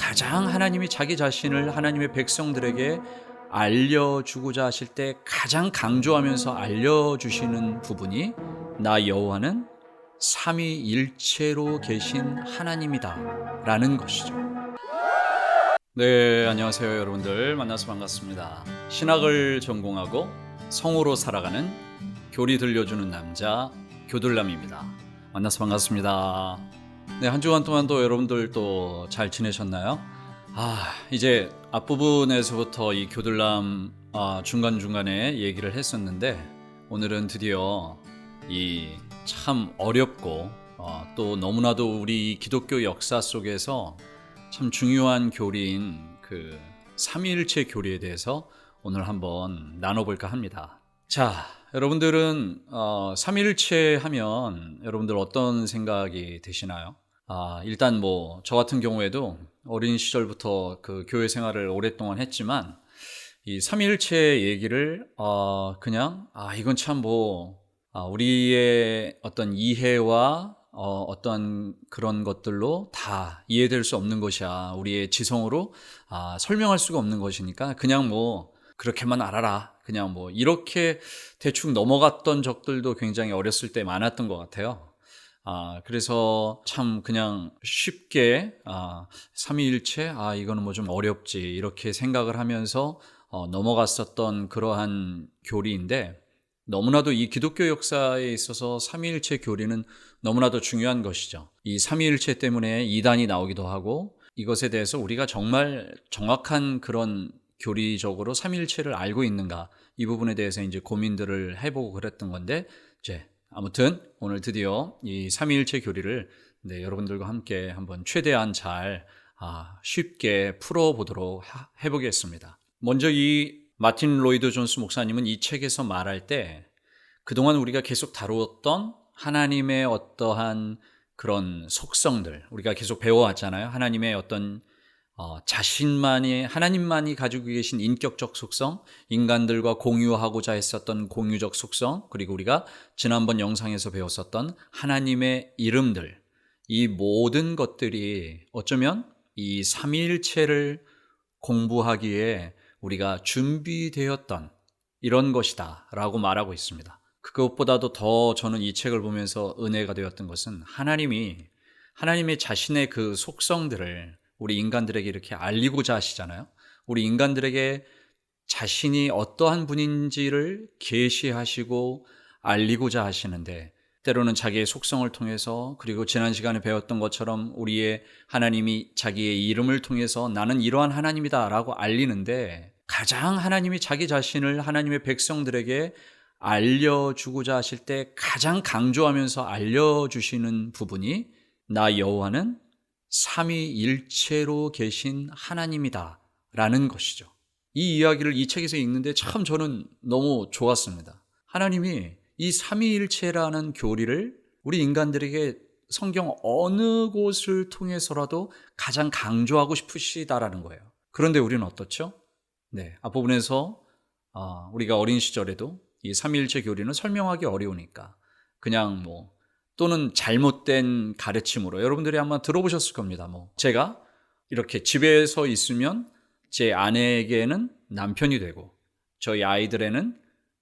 가장 하나님이 자기 자신을 하나님의 백성들에게 알려주고자 하실 때 가장 강조하면서 알려주시는 부분이 나 여호와는 삼위일체로 계신 하나님이다 라는 것이죠. 네, 안녕하세요 여러분들, 만나서 반갑습니다. 신학을 전공하고 성으로 살아가는 교리 들려주는 남자 교들남입니다. 만나서 반갑습니다. 네, 한 주간 동안도 여러분들 또 잘 지내셨나요? 이제 앞부분에서부터 이 교들남 중간중간에 얘기를 했었는데, 오늘은 드디어 이 참 어렵고 또 너무나도 우리 기독교 역사 속에서 참 중요한 교리인 그 삼위일체 교리에 대해서 오늘 한번 나눠볼까 합니다. 자, 여러분들은 삼위일체 하면 여러분들 어떤 생각이 드시나요? 일단 뭐 저 같은 경우에도 어린 시절부터 그 교회 생활을 오랫동안 했지만, 이 삼위일체 얘기를 그냥 이건 참 뭐 우리의 어떤 이해와 어떤 그런 것들로 다 이해될 수 없는 것이야, 우리의 지성으로 설명할 수가 없는 것이니까 그냥 뭐 그렇게만 알아라, 그냥 뭐 이렇게 대충 넘어갔던 적들도 굉장히 어렸을 때 많았던 것 같아요. 그래서 참 그냥 쉽게 삼위일체 이거는 뭐 좀 어렵지 이렇게 생각을 하면서 넘어갔었던 그러한 교리인데, 너무나도 이 기독교 역사에 있어서 삼위일체 교리는 너무나도 중요한 것이죠. 이 삼위일체 때문에 이단이 나오기도 하고, 이것에 대해서 우리가 정말 정확한 그런 교리적으로 삼위일체를 알고 있는가, 이 부분에 대해서 이제 고민들을 해보고 그랬던 건데, 이제 아무튼 오늘 드디어 이 삼위일체 교리를 여러분들과 함께 한번 최대한 잘 쉽게 풀어보도록 해보겠습니다. 먼저 이 마틴 로이드 존스 목사님은 이 책에서 말할 때 그동안 우리가 계속 다루었던 하나님의 어떠한 그런 속성들, 우리가 계속 배워왔잖아요. 하나님의 어떤 하나님만이 가지고 계신 인격적 속성, 인간들과 공유하고자 했었던 공유적 속성, 그리고 우리가 지난번 영상에서 배웠었던 하나님의 이름들, 이 모든 것들이 어쩌면 이 삼위일체를 공부하기에 우리가 준비되었던 이런 것이다 라고 말하고 있습니다. 그것보다도 더 저는 이 책을 보면서 은혜가 되었던 것은, 하나님의 자신의 그 속성들을 우리 인간들에게 이렇게 알리고자 하시잖아요. 우리 인간들에게 자신이 어떠한 분인지를 계시하시고 알리고자 하시는데, 때로는 자기의 속성을 통해서, 그리고 지난 시간에 배웠던 것처럼 우리의 하나님이 자기의 이름을 통해서 나는 이러한 하나님이다 라고 알리는데, 가장 하나님이 자기 자신을 하나님의 백성들에게 알려주고자 하실 때 가장 강조하면서 알려주시는 부분이 나 여호와는 삼위일체로 계신 하나님이다 라는 것이죠. 이 이야기를 이 책에서 읽는데 참 저는 너무 좋았습니다. 하나님이 이 삼위일체라는 교리를 우리 인간들에게 성경 어느 곳을 통해서라도 가장 강조하고 싶으시다라는 거예요. 그런데 우리는 어떻죠? 앞부분에서 우리가 어린 시절에도 이 삼위일체 교리는 설명하기 어려우니까 그냥 또는 잘못된 가르침으로, 여러분들이 아마 들어보셨을 겁니다. 제가 이렇게 집에서 있으면 제 아내에게는 남편이 되고, 저희 아이들에는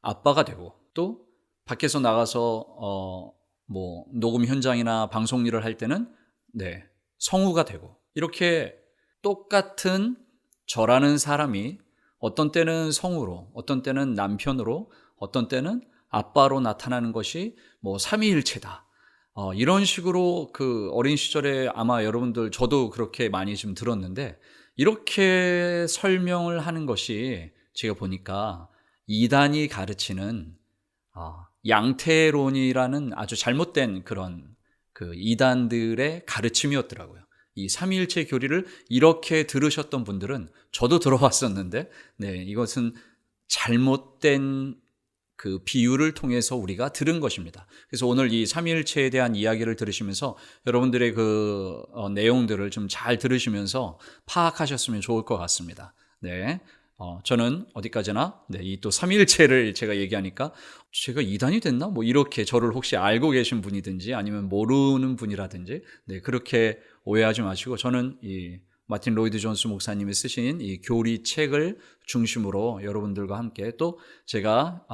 아빠가 되고, 또 밖에서 나가서 녹음 현장이나 방송 일을 할 때는 성우가 되고, 이렇게 똑같은 저라는 사람이 어떤 때는 성우로, 어떤 때는 남편으로, 어떤 때는 아빠로 나타나는 것이 삼위일체다. 이런 식으로 그 어린 시절에 아마 여러분들, 저도 그렇게 많이 좀 들었는데, 이렇게 설명을 하는 것이 제가 보니까 이단이 가르치는 양태론이라는 아주 잘못된 그런 그 이단들의 가르침이었더라고요. 이 삼위일체 교리를 이렇게 들으셨던 분들은, 저도 들어봤었는데, 이것은 잘못된 그 비유를 통해서 우리가 들은 것입니다. 그래서 오늘 이 삼위일체에 대한 이야기를 들으시면서 여러분들의 그 내용들을 좀 잘 들으시면서 파악하셨으면 좋을 것 같습니다. 저는 어디까지나 이 또 삼위일체를 제가 얘기하니까 제가 이단이 됐나? 이렇게 저를 혹시 알고 계신 분이든지 아니면 모르는 분이라든지 그렇게 오해하지 마시고, 저는 이 마틴 로이드 존스 목사님이 쓰신 이 교리 책을 중심으로 여러분들과 함께 또 제가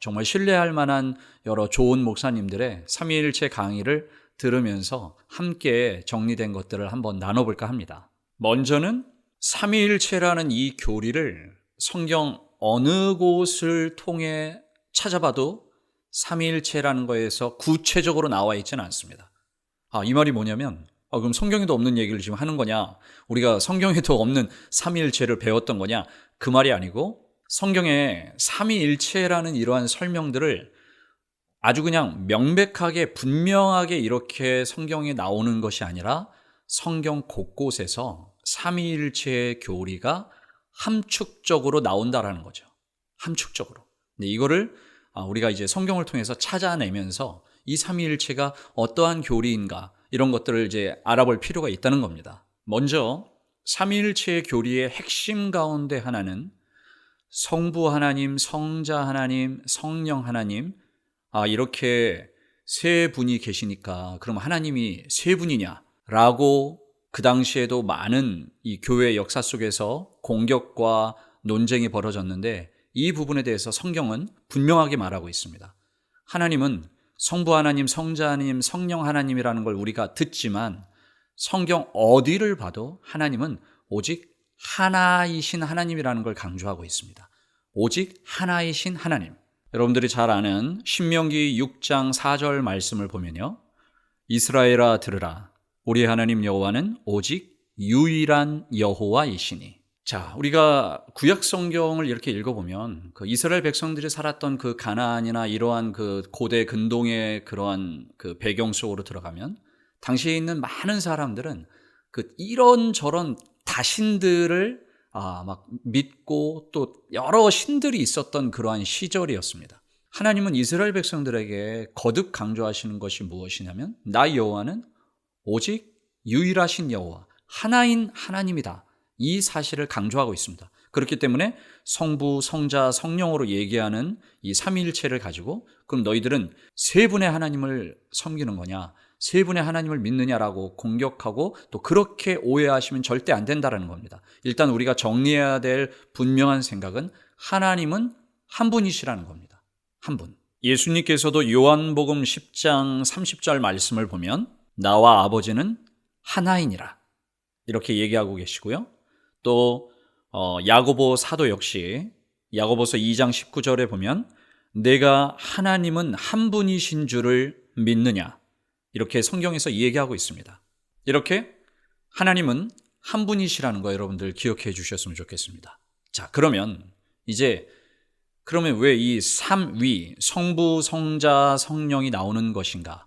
정말 신뢰할 만한 여러 좋은 목사님들의 삼위일체 강의를 들으면서 함께 정리된 것들을 한번 나눠볼까 합니다. 먼저는 삼위일체라는 이 교리를 성경 어느 곳을 통해 찾아봐도 삼위일체라는 거에서 구체적으로 나와 있지는 않습니다. 이 말이 뭐냐면 그럼 성경에도 없는 얘기를 지금 하는 거냐? 우리가 성경에도 없는 삼위일체를 배웠던 거냐? 그 말이 아니고 성경에 삼위일체라는 이러한 설명들을 아주 그냥 명백하게 분명하게 이렇게 성경에 나오는 것이 아니라 성경 곳곳에서 삼위일체의 교리가 함축적으로 나온다라는 거죠. 함축적으로. 근데 이거를 우리가 이제 성경을 통해서 찾아내면서 이 삼위일체가 어떠한 교리인가 이런 것들을 이제 알아볼 필요가 있다는 겁니다. 먼저 삼위일체의 교리의 핵심 가운데 하나는 성부 하나님, 성자 하나님, 성령 하나님 이렇게 세 분이 계시니까 그럼 하나님이 세 분이냐라고 그 당시에도 많은 이 교회 역사 속에서 공격과 논쟁이 벌어졌는데 이 부분에 대해서 성경은 분명하게 말하고 있습니다. 하나님은 성부 하나님, 성자 하나님, 성령 하나님이라는 걸 우리가 듣지만 성경 어디를 봐도 하나님은 오직 하나이신 하나님이라는 걸 강조하고 있습니다. 오직 하나이신 하나님. 여러분들이 잘 아는 신명기 6장 4절 말씀을 보면요. 이스라엘아 들으라. 우리 하나님 여호와는 오직 유일한 여호와이시니. 자, 우리가 구약 성경을 이렇게 읽어보면 그 이스라엘 백성들이 살았던 그 가나안이나 이러한 그 고대 근동의 그러한 그 배경 속으로 들어가면 당시에 있는 많은 사람들은 그 이런저런 다신들을 막 믿고 또 여러 신들이 있었던 그러한 시절이었습니다. 하나님은 이스라엘 백성들에게 거듭 강조하시는 것이 무엇이냐면 나 여호와는 오직 유일하신 여호와, 하나인 하나님이다. 이 사실을 강조하고 있습니다. 그렇기 때문에 성부, 성자, 성령으로 얘기하는 이 삼위일체를 가지고 그럼 너희들은 세 분의 하나님을 섬기는 거냐, 세 분의 하나님을 믿느냐라고 공격하고 또 그렇게 오해하시면 절대 안 된다는 겁니다. 일단 우리가 정리해야 될 분명한 생각은 하나님은 한 분이시라는 겁니다. 한 분. 예수님께서도 요한복음 10장 30절 말씀을 보면 나와 아버지는 하나이니라 이렇게 얘기하고 계시고요. 또 야고보 사도 역시 야고보서 2장 19절에 보면 내가 하나님은 한 분이신 줄을 믿느냐 이렇게 성경에서 얘기하고 있습니다. 이렇게 하나님은 한 분이시라는 거 여러분들 기억해 주셨으면 좋겠습니다. 자, 그러면 왜 이 삼위 성부, 성자, 성령이 나오는 것인가?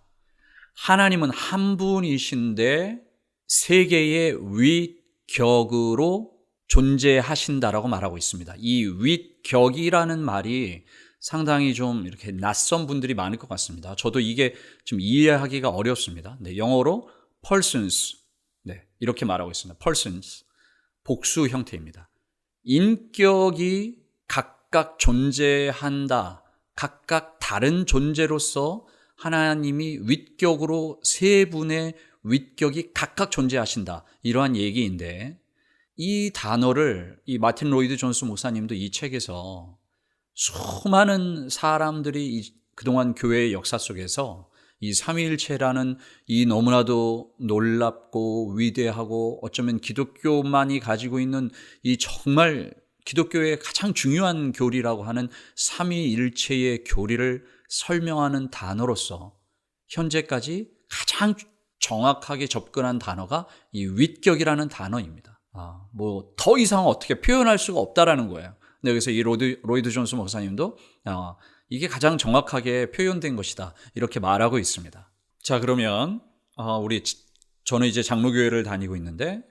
하나님은 한 분이신데 세 개의 윗격으로 존재하신다라고 말하고 있습니다. 이 윗격이라는 말이 상당히 좀 이렇게 낯선 분들이 많을 것 같습니다. 저도 이게 좀 이해하기가 어렵습니다. 네, 영어로 persons, 이렇게 말하고 있습니다. persons, 복수 형태입니다. 인격이 각각 존재한다. 각각 다른 존재로서 하나님이 윗격으로 세 분의 윗격이 각각 존재하신다. 이러한 얘기인데 이 단어를 이 마틴 로이드 존스 목사님도 이 책에서 수많은 사람들이 그동안 교회의 역사 속에서 이 삼위일체라는 이 너무나도 놀랍고 위대하고 어쩌면 기독교만이 가지고 있는 이 정말 기독교의 가장 중요한 교리라고 하는 삼위일체의 교리를 설명하는 단어로서 현재까지 가장 정확하게 접근한 단어가 이 윗격이라는 단어입니다. 뭐 더 이상 어떻게 표현할 수가 없다라는 거예요. 근데 여기서 이 로이드 존스 목사님도 이게 가장 정확하게 표현된 것이다 이렇게 말하고 있습니다. 자, 그러면 저는 이제 장로교회를 다니고 있는데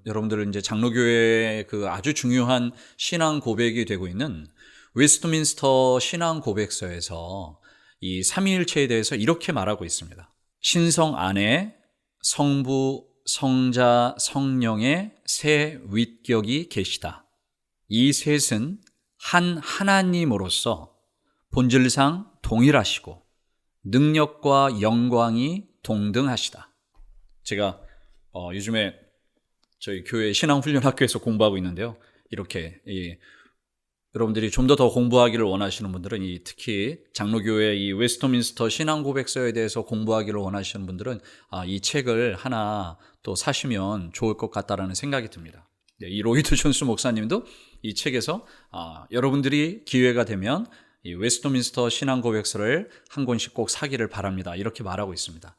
여러분들은 이제 장로교회의 그 아주 중요한 신앙 고백이 되고 있는 웨스트민스터 신앙 고백서에서 이 삼위일체에 대해서 이렇게 말하고 있습니다. 신성 안에 성부, 성자, 성령의 세 윗격이 계시다. 이 셋은 한 하나님으로서 본질상 동일하시고 능력과 영광이 동등하시다. 제가 요즘에 저희 교회 신앙훈련학교에서 공부하고 있는데요. 이렇게 여러분들이 좀 더 공부하기를 원하시는 분들은 특히 장로교회 이 웨스트민스터 신앙고백서에 대해서 공부하기를 원하시는 분들은 이 책을 하나 또 사시면 좋을 것 같다라는 생각이 듭니다. 이 로이드 존스 목사님도 이 책에서 여러분들이 기회가 되면 이 웨스트민스터 신앙고백서를 한 권씩 꼭 사기를 바랍니다. 이렇게 말하고 있습니다.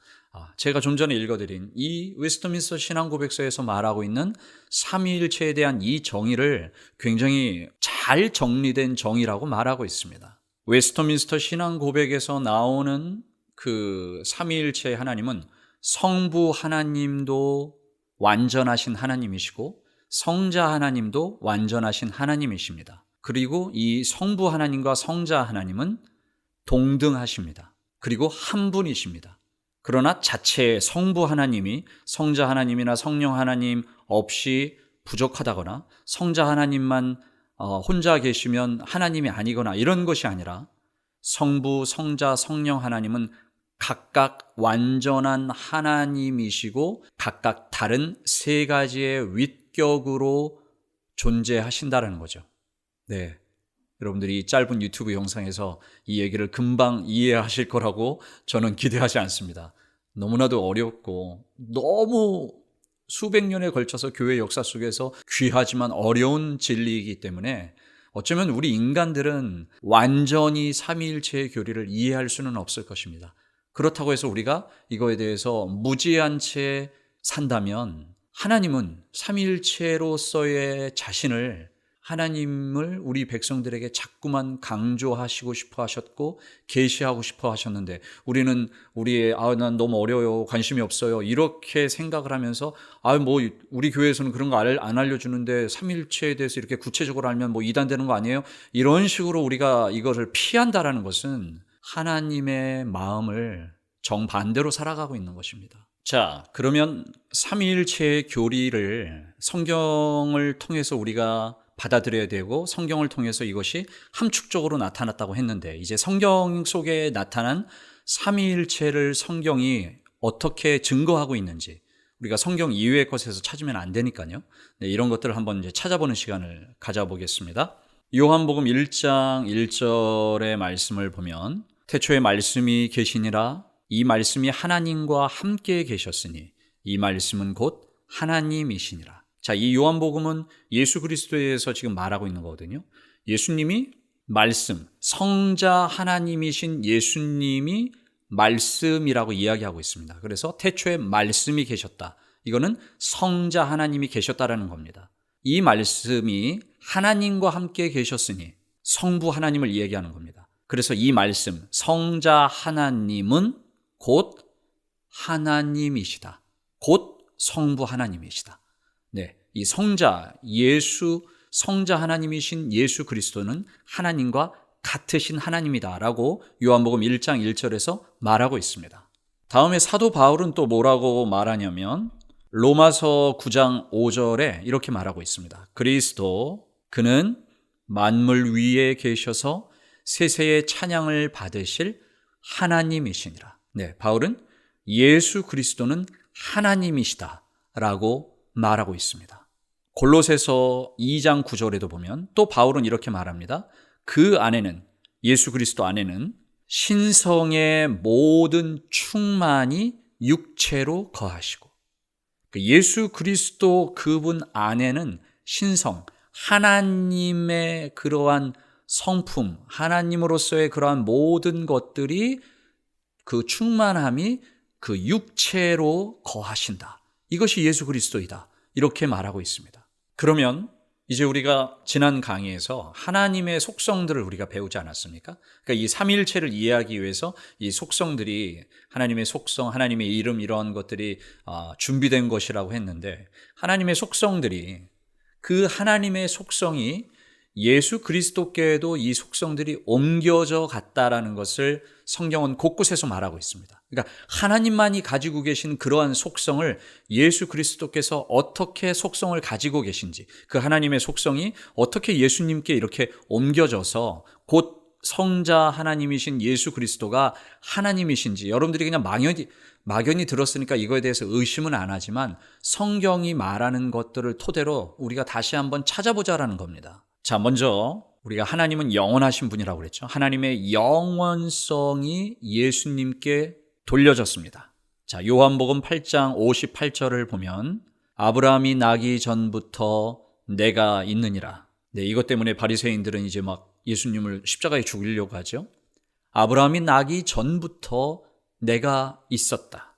제가 좀 전에 읽어드린 이 웨스트민스터 신앙고백서에서 말하고 있는 삼위일체에 대한 이 정의를 굉장히 잘 정리된 정의라고 말하고 있습니다. 웨스트민스터 신앙고백에서 나오는 그 삼위일체의 하나님은 성부 하나님도 완전하신 하나님이시고 성자 하나님도 완전하신 하나님이십니다. 그리고 이 성부 하나님과 성자 하나님은 동등하십니다. 그리고 한 분이십니다. 그러나 자체의 성부 하나님이 성자 하나님이나 성령 하나님 없이 부족하다거나 성자 하나님만 혼자 계시면 하나님이 아니거나 이런 것이 아니라 성부, 성자, 성령 하나님은 각각 완전한 하나님이시고 각각 다른 세 가지의 윗격으로 존재하신다는 거죠. 네, 여러분들이 이 짧은 유튜브 영상에서 이 얘기를 금방 이해하실 거라고 저는 기대하지 않습니다. 너무나도 어렵고 너무 수백 년에 걸쳐서 교회 역사 속에서 귀하지만 어려운 진리이기 때문에 어쩌면 우리 인간들은 완전히 삼위일체의 교리를 이해할 수는 없을 것입니다. 그렇다고 해서 우리가 이거에 대해서 무지한 채 산다면 하나님은 삼위일체로서의 자신을 하나님을 우리 백성들에게 자꾸만 강조하시고 싶어 하셨고 계시하고 싶어 하셨는데 우리는 난 너무 어려워요, 관심이 없어요 이렇게 생각을 하면서 우리 교회에서는 그런 거 안 알려주는데 삼위일체에 대해서 이렇게 구체적으로 알면 이단되는 거 아니에요? 이런 식으로 우리가 이것을 피한다라는 것은 하나님의 마음을 정반대로 살아가고 있는 것입니다. 자, 그러면 삼위일체의 교리를 성경을 통해서 우리가 받아들여야 되고 성경을 통해서 이것이 함축적으로 나타났다고 했는데 이제 성경 속에 나타난 삼위일체를 성경이 어떻게 증거하고 있는지 우리가 성경 이외의 것에서 찾으면 안 되니까요. 네, 이런 것들을 한번 이제 찾아보는 시간을 가져보겠습니다. 요한복음 1장 1절의 말씀을 보면 태초에 말씀이 계시니라 이 말씀이 하나님과 함께 계셨으니 이 말씀은 곧 하나님이시니라. 자, 이 요한복음은 예수 그리스도에 대해서 지금 말하고 있는 거거든요. 예수님이 말씀, 성자 하나님이신 예수님이 말씀이라고 이야기하고 있습니다. 그래서 태초에 말씀이 계셨다. 이거는 성자 하나님이 계셨다라는 겁니다. 이 말씀이 하나님과 함께 계셨으니 성부 하나님을 이야기하는 겁니다. 그래서 이 말씀, 성자 하나님은 곧 하나님이시다. 곧 성부 하나님이시다. 네, 이 성자 하나님이신 예수 그리스도는 하나님과 같으신 하나님이다라고 요한복음 1장 1절에서 말하고 있습니다. 다음에 사도 바울은 또 뭐라고 말하냐면 로마서 9장 5절에 이렇게 말하고 있습니다. 그리스도 그는 만물 위에 계셔서 세세의 찬양을 받으실 하나님이시니라. 네, 바울은 예수 그리스도는 하나님이시다라고 말하고 있습니다. 골로새서 2장 9절에도 보면 또 바울은 이렇게 말합니다. 그 안에는 예수 그리스도 안에는 신성의 모든 충만이 육체로 거하시고 예수 그리스도 그분 안에는 신성, 하나님의 그러한 성품, 하나님으로서의 그러한 모든 것들이 그 충만함이 그 육체로 거하신다. 이것이 예수 그리스도이다. 이렇게 말하고 있습니다. 그러면 이제 우리가 지난 강의에서 하나님의 속성들을 우리가 배우지 않았습니까? 그러니까 이 삼위일체를 이해하기 위해서 이 속성들이 하나님의 속성, 하나님의 이름 이러한 것들이 준비된 것이라고 했는데 하나님의 속성들이 그 하나님의 속성이 예수 그리스도께도 이 속성들이 옮겨져 갔다라는 것을 성경은 곳곳에서 말하고 있습니다. 그러니까 하나님만이 가지고 계신 그러한 속성을 예수 그리스도께서 어떻게 속성을 가지고 계신지, 그 하나님의 속성이 어떻게 예수님께 이렇게 옮겨져서 곧 성자 하나님이신 예수 그리스도가 하나님이신지 여러분들이 그냥 막연히 들었으니까 이거에 대해서 의심은 안 하지만 성경이 말하는 것들을 토대로 우리가 다시 한번 찾아보자라는 겁니다. 자, 먼저 우리가 하나님은 영원하신 분이라고 그랬죠. 하나님의 영원성이 예수님께 돌려졌습니다. 자, 요한복음 8장 58절을 보면 아브라함이 나기 전부터 내가 있느니라. 네, 이것 때문에 바리새인들은 이제 막 예수님을 십자가에 죽이려고 하죠. 아브라함이 나기 전부터 내가 있었다.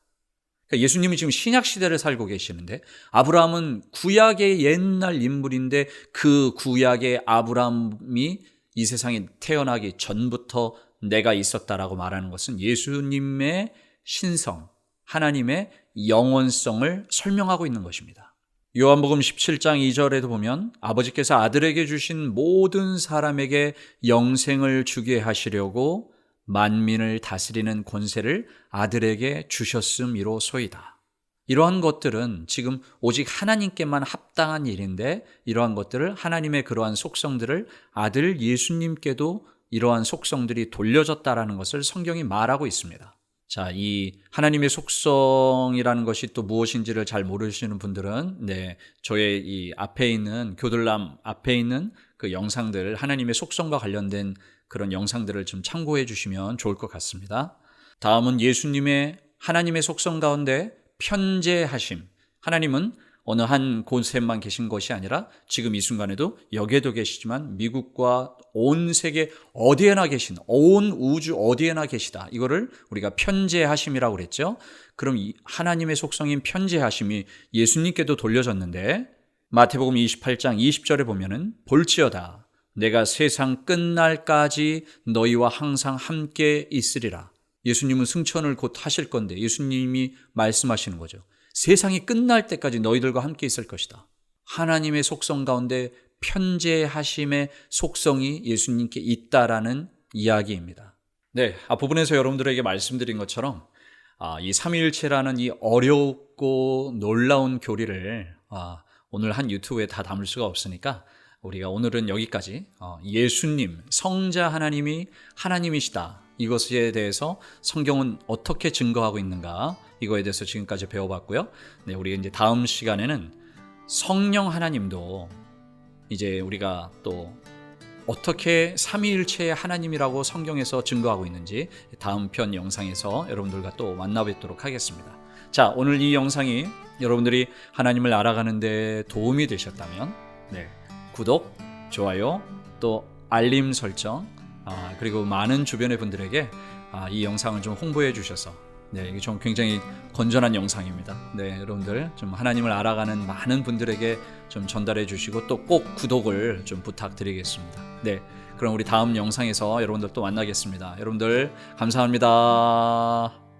그러니까 예수님이 지금 신약 시대를 살고 계시는데 아브라함은 구약의 옛날 인물인데 그 구약의 아브라함이 이 세상에 태어나기 전부터 내가 있었다라고 말하는 것은 예수님의 신성, 하나님의 영원성을 설명하고 있는 것입니다. 요한복음 17장 2절에도 보면 아버지께서 아들에게 주신 모든 사람에게 영생을 주게 하시려고 만민을 다스리는 권세를 아들에게 주셨음이로소이다. 이러한 것들은 지금 오직 하나님께만 합당한 일인데 이러한 것들을 하나님의 그러한 속성들을 아들 예수님께도 이러한 속성들이 돌려졌다라는 것을 성경이 말하고 있습니다. 자, 이 하나님의 속성이라는 것이 또 무엇인지를 잘 모르시는 분들은 저의 이 앞에 있는 교들람 앞에 있는 그 영상들, 하나님의 속성과 관련된 그런 영상들을 좀 참고해 주시면 좋을 것 같습니다. 다음은 예수님의 하나님의 속성 가운데 편재하심. 하나님은 어느 한 곳에만 계신 것이 아니라 지금 이 순간에도 여기에도 계시지만 미국과 온 세계 어디에나 계신, 온 우주 어디에나 계시다. 이거를 우리가 편재하심이라고 그랬죠. 그럼 이 하나님의 속성인 편재하심이 예수님께도 돌려졌는데 마태복음 28장 20절에 보면은 볼지어다 내가 세상 끝날까지 너희와 항상 함께 있으리라. 예수님은 승천을 곧 하실 건데 예수님이 말씀하시는 거죠. 세상이 끝날 때까지 너희들과 함께 있을 것이다. 하나님의 속성 가운데 편재하심의 속성이 예수님께 있다라는 이야기입니다. 네, 앞부분에서 여러분들에게 말씀드린 것처럼 이 삼위일체라는 이 어렵고 놀라운 교리를 오늘 한 유튜브에 다 담을 수가 없으니까 우리가 오늘은 여기까지 예수님, 성자 하나님이 하나님이시다. 이것에 대해서 성경은 어떻게 증거하고 있는가 이거에 대해서 지금까지 배워봤고요. 네, 우리 이제 다음 시간에는 성령 하나님도 이제 우리가 또 어떻게 삼위일체의 하나님이라고 성경에서 증거하고 있는지 다음 편 영상에서 여러분들과 또 만나뵙도록 하겠습니다. 자, 오늘 이 영상이 여러분들이 하나님을 알아가는 데 도움이 되셨다면 구독, 좋아요, 또 알림 설정 그리고 많은 주변의 분들에게 이 영상을 좀 홍보해 주셔서 이게 좀 굉장히 건전한 영상입니다. 여러분들 좀 하나님을 알아가는 많은 분들에게 좀 전달해 주시고 또 꼭 구독을 좀 부탁드리겠습니다. 그럼 우리 다음 영상에서 여러분들 또 만나겠습니다. 여러분들 감사합니다.